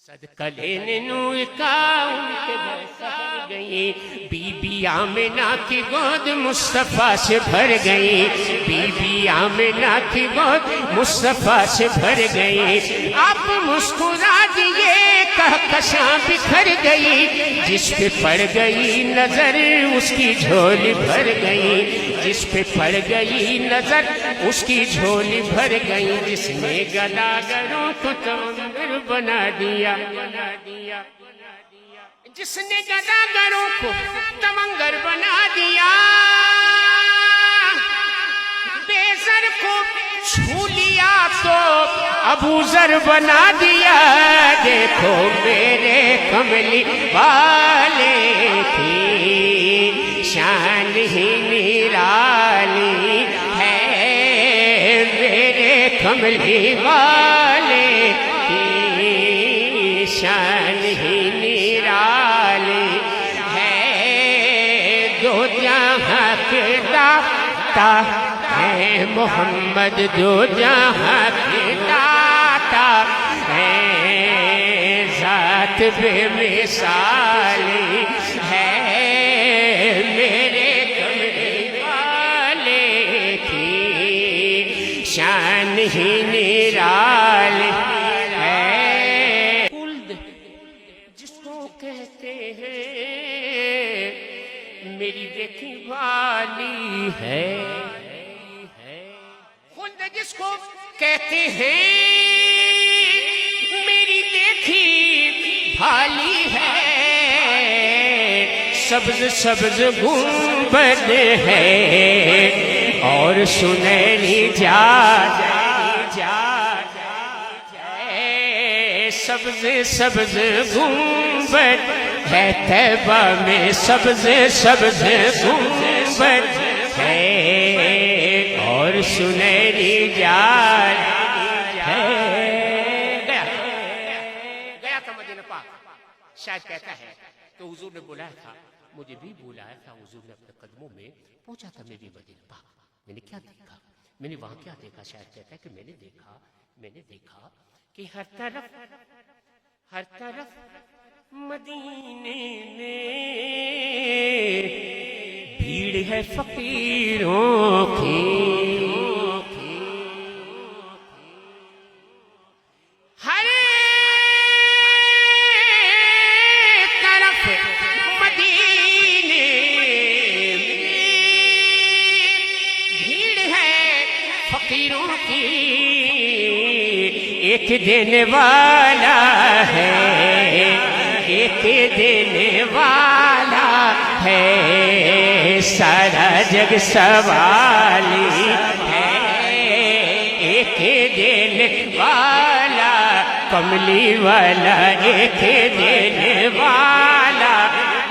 सदका लेने का उनके घर गई, बीबी आमिना की गोद मुस्तफा से भर गई, बीबी आमिना की गोद मुस्तफा से भर गई। आप मुस्कुरा दिए कहकशां बिखर गई, जिस पे पड़ गई नजर उसकी झोली भर गई, जिस पे पड़ गई नजर उसकी झोली भर गई। जिसने गदागरों को तमंगर बना दिया, जिसने गदागरों को तमंगर बना दिया, बेज़र को छू लिया तो अबूजर बना दिया। देखो मेरे कमली वाले की शान ही निराली है, मेरे कमली वाले की शान ही निराली है। दो जहां के दाता है मोहम्मद, दो जहां के दाता है, जात बेमिसाली है, मेरे कमली वाले की शान ही निराली है। खुल्द जिसको कहते हैं मेरी देखी वाली है, खुल्द जिसको कहते हैं मेरी देखी भाली है। सब्ज सब्ज गुंबद है और सुनहरी जा सब्ज सब्ज गुंबद है, तैबा में सब्ज सब्ज गुंबद है और सुनहरी जाल है। गया था मदीना पाक, शायद कहता है तो हुजूर ने बुलाया था, मुझे भी बुलाया था हुजूर ने अपने कदमों में, पूछा था मैं भी मदीना पाक, मैंने क्या देखा, मैंने वहां क्या देखा। शायद कहता है कि मैंने देखा कि हर तरफ मदीने में भीड़ है फकीरों की, हर तरफ मदीने में भीड़ है फकीरों की। एक देने वाला है, एक देने वाला है, सारा जग सवाली है। एक देने वाला कमली वाला, एक देने वाला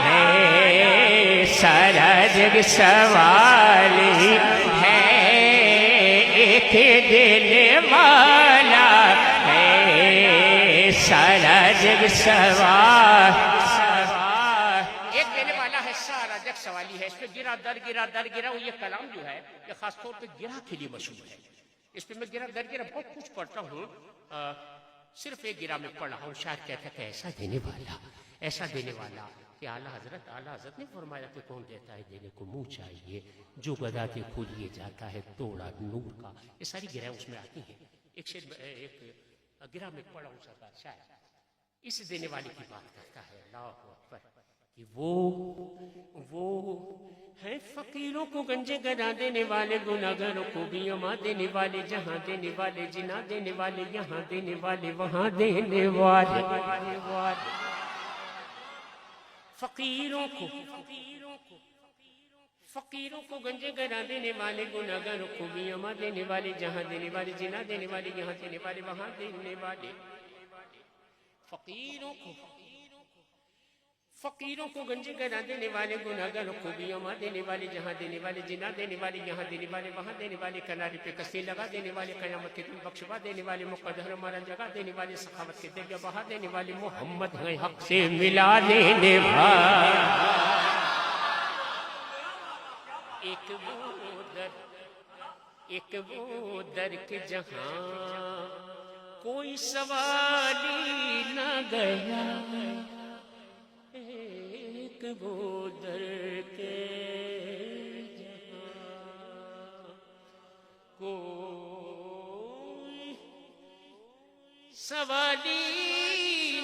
है, सारा जग सवाली है। एक देने वाला है, सारा जग सवाल, एक देने वाला है, सारा जग सवाली है। इस पे गिरा दर गिरा दर गिरा, ये कलाम जो है ये खासतौर पे गिरा के लिए मशहूर है। इस पे मैं गिरा दर गिरा बहुत कुछ पढ़ता हूँ, सिर्फ एक गिरा में पढ़ा हूँ। शायद कहता है ऐसा देने वाला कि आला हजरत ने फरमाया कि कौन देता है देने को मुंह चाहिए, जो गदा के खोलिए जाता है तोड़ा नूर का। ये सारी गिराएं उसमें आती हैं। एक गिरा में पढ़ा हूँ सरकार, शायद इस देने वाले की बात करता है, अल्लाहु अकबर, कि वो है फकीरों को गंजे गदा देने वाले, गुनाहगारों को भी अमा देने वाले, जहाँ देने वाले जिना देने वाले, यहाँ देने वाले वहाँ देने वाले, फकीरों को गंजे गदा देने वाले, गुनाहगारों को भी अमा देने वाले, जहाँ देने वाले जिना देने वाले, यहाँ देने वाले वहाँ देने वाले। फकीरों को गंजे गदा देने वाले, गुनाहगारों को भी अमा देने वाले, जहाँ देने वाले जिना देने वाले, यहाँ देने वाले वहाँ देने वाले, किनारे पे कस्ती लगा देने वाले, कयामत के दिन बख्शवा देने वाले, मुकद्दर मारा जगा देने वाले, सखावत के दरिया बहा देने वाले, मोहम्मद है हक से मिला देने वाले। एक वो दर के जहां कोई सवाली न गया एक वो दर के जहाँ। कोई सवाली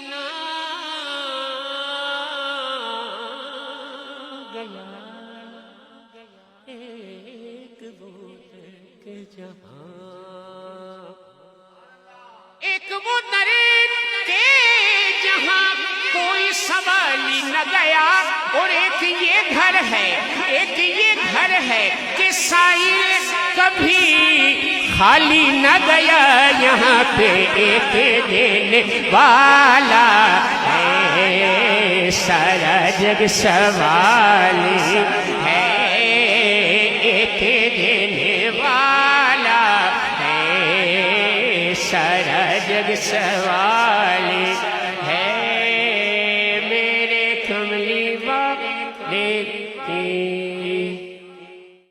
न गया एक वो दर के जहाँ। एक वो दर के जहाँ कोई सवाली न गया। और एक ये घर है, एक ये घर है कि साइल कभी खाली न गया। यहाँ पे एक देने वाला है, सारा जग सवाली है। एक देने वाला है, सारा जग सवाली है। मेरे कमली वाले की